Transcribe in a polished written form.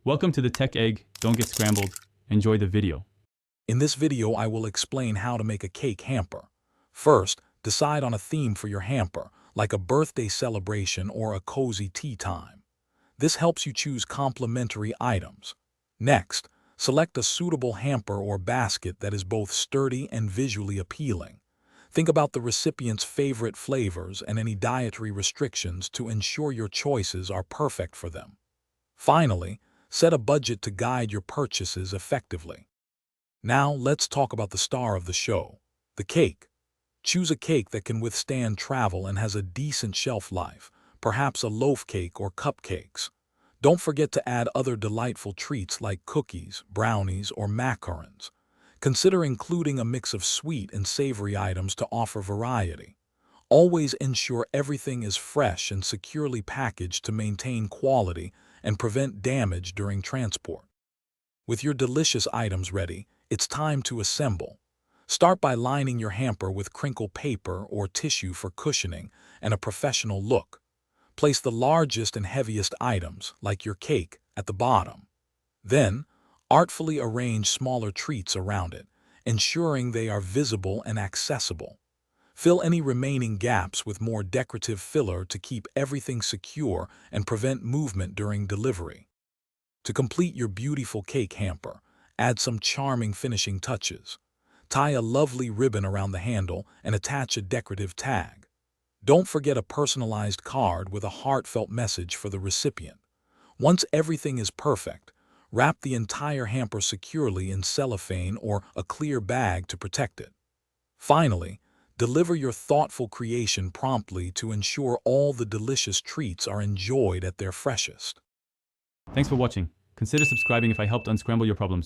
Welcome to the Tech Egg. Don't get scrambled. Enjoy the video. In this video, I will explain how to make a cake hamper. First, decide on a theme for your hamper, like a birthday celebration or a cozy tea time. This helps you choose complementary items. Next, select a suitable hamper or basket that is both sturdy and visually appealing. Think about the recipient's favorite flavors and any dietary restrictions to ensure your choices are perfect for them. Finally, set a budget to guide your purchases effectively. Now, let's talk about the star of the show, the cake. Choose a cake that can withstand travel and has a decent shelf life, perhaps a loaf cake or cupcakes. Don't forget to add other delightful treats like cookies, brownies, or macarons. Consider including a mix of sweet and savory items to offer variety. Always ensure everything is fresh and securely packaged to maintain quality and prevent damage during transport. With your delicious items ready, it's time to assemble. Start by lining your hamper with crinkle paper or tissue for cushioning and a professional look. Place the largest and heaviest items, like your cake, at the bottom. Then, artfully arrange smaller treats around it, ensuring they are visible and accessible. Fill any remaining gaps with more decorative filler to keep everything secure and prevent movement during delivery. To complete your beautiful cake hamper, add some charming finishing touches. Tie a lovely ribbon around the handle and attach a decorative tag. Don't forget a personalized card with a heartfelt message for the recipient. Once everything is perfect, wrap the entire hamper securely in cellophane or a clear bag to protect it. Finally, deliver your thoughtful creation promptly to ensure all the delicious treats are enjoyed at their freshest. Thanks for watching. Consider subscribing if I helped unscramble your problems.